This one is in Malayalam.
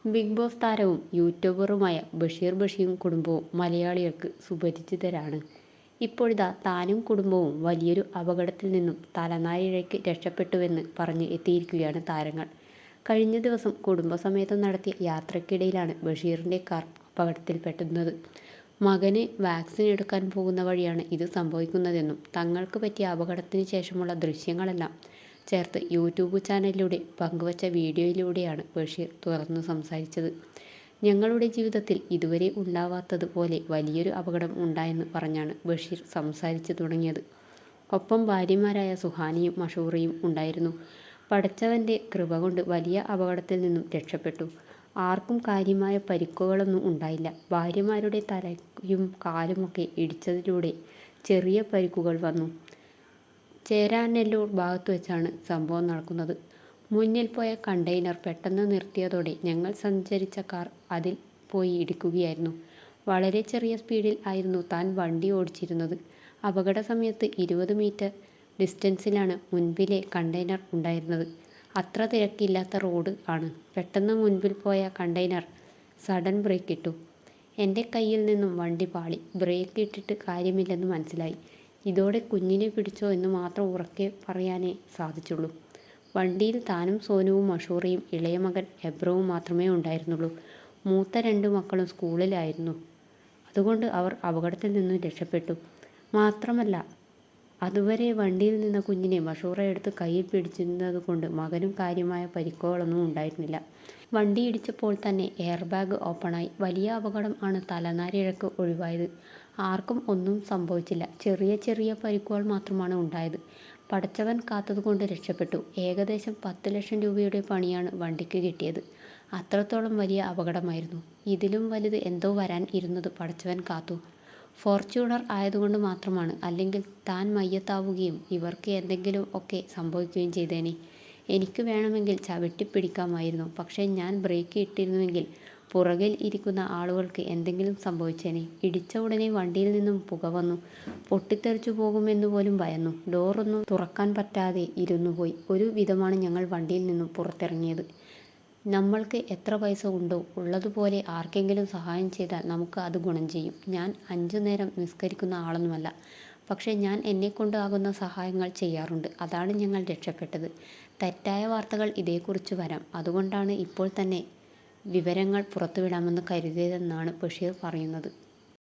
ബിഗ് ബോസ് താരവും യൂട്യൂബറുമായ ബഷീറും കുടുംബവും മലയാളികൾക്ക് സുപരിചിതരാണ്. ഇപ്പോഴിതാ താനും കുടുംബവും വലിയൊരു അപകടത്തിൽ നിന്നും തലനാരിഴയ്ക്ക് രക്ഷപ്പെട്ടുവെന്ന് പറഞ്ഞ് എത്തിയിരിക്കുകയാണ് താരങ്ങൾ. കഴിഞ്ഞ ദിവസം കുടുംബസമേതം നടത്തിയ യാത്രയ്ക്കിടയിലാണ് ബഷീറിൻ്റെ കാർ അപകടത്തിൽപ്പെടുന്നത്. മകന് വാക്സിൻ എടുക്കാൻ പോകുന്ന വഴിയാണ് ഇത് സംഭവിക്കുന്നതെന്നും തങ്ങൾക്ക് പറ്റിയ അപകടത്തിന് ശേഷമുള്ള ദൃശ്യങ്ങളെല്ലാം ചേർത്ത് യൂട്യൂബ് ചാനലിലൂടെ പങ്കുവച്ച വീഡിയോയിലൂടെയാണ് ബഷീർ തുറന്നു സംസാരിച്ചത്. ഞങ്ങളുടെ ജീവിതത്തിൽ ഇതുവരെ ഉണ്ടാവാത്തതുപോലെ വലിയൊരു അപകടം ഉണ്ടായെന്ന് പറഞ്ഞാണ് ബഷീർ സംസാരിച്ചു തുടങ്ങിയത്. ഒപ്പം ഭാര്യമാരായ സുഹാനിയും മഷൂറയും ഉണ്ടായിരുന്നു. പടച്ചവൻ്റെ കൃപ കൊണ്ട് വലിയ അപകടത്തിൽ നിന്നും രക്ഷപ്പെട്ടു. ആർക്കും കാര്യമായ പരിക്കുകളൊന്നും ഉണ്ടായില്ല. ഭാര്യമാരുടെ തലയും കാലുമൊക്കെ ഇടിച്ചതിലൂടെ ചെറിയ പരിക്കുകൾ വന്നു. ചേരാനെല്ലൂർ ഭാഗത്ത് വെച്ചാണ് സംഭവം നടക്കുന്നത്. മുന്നിൽ പോയ കണ്ടെയ്നർ പെട്ടെന്ന് നിർത്തിയതോടെ ഞങ്ങൾ സഞ്ചരിച്ച കാർ അതിൽ പോയി ഇടിക്കുകയായിരുന്നു. വളരെ ചെറിയ സ്പീഡിൽ ആയിരുന്നു താൻ വണ്ടി ഓടിച്ചിരുന്നത്. അപകട സമയത്ത് 20 മീറ്റർ ഡിസ്റ്റൻസിലാണ് മുൻപിലെ കണ്ടെയ്നർ ഉണ്ടായിരുന്നത്. അത്ര തിരക്കില്ലാത്ത റോഡ് ആണ്. പെട്ടെന്ന് മുൻപിൽ പോയ കണ്ടെയ്നർ സഡൻ ബ്രേക്ക് ഇട്ടു. എൻ്റെ കയ്യിൽ നിന്നും വണ്ടി പാളി. ബ്രേക്ക് ഇട്ടിട്ട് കാര്യമില്ലെന്ന് മനസ്സിലായി. ഇതോടെ കുഞ്ഞിനെ പിടിച്ചോ എന്ന് മാത്രം ഉറക്കെ പറയാനേ സാധിച്ചുള്ളൂ. വണ്ടിയിൽ താനും സോനുവും മഷൂറയും ഇളയ മകൻ എബ്രവും മാത്രമേ ഉണ്ടായിരുന്നുള്ളൂ. മൂത്ത 2 മക്കളും സ്കൂളിലായിരുന്നു. അതുകൊണ്ട് അവർ അപകടത്തിൽ നിന്നും രക്ഷപ്പെട്ടു. മാത്രമല്ല അതുവരെ വണ്ടിയിൽ നിന്ന കുഞ്ഞിനെ മഷൂറ എടുത്ത് കയ്യിൽ പിടിച്ചിരുന്നത് കൊണ്ട് മകനും കാര്യമായ പരിക്കുകളൊന്നും ഉണ്ടായിരുന്നില്ല. വണ്ടി ഇടിച്ചപ്പോൾ തന്നെ എയർ ബാഗ് ഓപ്പണായി. വലിയ അപകടം ആണ് തലനാരിഴക്ക് ഒഴിവായത്. ആർക്കും ഒന്നും സംഭവിച്ചില്ല. ചെറിയ ചെറിയ പരിക്കുകൾ മാത്രമാണ് ഉണ്ടായത്. പടച്ചവൻ കാത്തതുകൊണ്ട് രക്ഷപ്പെട്ടു. ഏകദേശം 10 ലക്ഷം രൂപയുടെ പണിയാണ് വണ്ടിക്ക് കിട്ടിയത്. അത്രത്തോളം വലിയ അപകടമായിരുന്നു. ഇതിലും വലുത് എന്തോ വരാൻ ഇരുന്നത് പടച്ചവൻ കാത്തു. ഫോർച്യൂണർ ആയതുകൊണ്ട് മാത്രമാണ്. അല്ലെങ്കിൽ താൻ മയ്യത്താവുകയും ഇവർക്ക് എന്തെങ്കിലും ഒക്കെ സംഭവിക്കുകയും ചെയ്തേനെ. എനിക്ക് വേണമെങ്കിൽ ചവിട്ടിപ്പിടിക്കാമായിരുന്നു. പക്ഷേ ഞാൻ ബ്രേക്ക് ഇട്ടിരുന്നുവെങ്കിൽ പുറകിൽ ഇരിക്കുന്ന ആളുകൾക്ക് എന്തെങ്കിലും സംഭവിച്ചേനെ. ഇടിച്ച ഉടനെ വണ്ടിയിൽ നിന്നും പുക വന്നു. പൊട്ടിത്തെറിച്ചു പോകുമെന്ന് പോലും ഭയന്നു. ഡോറൊന്നും തുറക്കാൻ പറ്റാതെ ഇരുന്നുപോയി. ഒരു വിധമാണ് ഞങ്ങൾ വണ്ടിയിൽ നിന്നും പുറത്തിറങ്ങിയത്. നമ്മൾക്ക് എത്ര പൈസ ഉണ്ടോ ഉള്ളതുപോലെ ആർക്കെങ്കിലും സഹായം ചെയ്താൽ നമുക്ക് അത് ഗുണം ചെയ്യും. ഞാൻ 5 നേരം നിസ്കരിക്കുന്ന ആളൊന്നുമല്ല. പക്ഷേ ഞാൻ എന്നെക്കൊണ്ട് ആകുന്ന സഹായങ്ങൾ ചെയ്യാറുണ്ട്. അതാണ് ഞങ്ങൾ രക്ഷപ്പെട്ടത്. തെറ്റായ വാർത്തകൾ ഇതേക്കുറിച്ച് വരാം. അതുകൊണ്ടാണ് ഇപ്പോൾ തന്നെ വിവരങ്ങൾ പുറത്തുവിടാമെന്ന് കരുതിയതെന്നാണ് ബഷീർ പറയുന്നത്.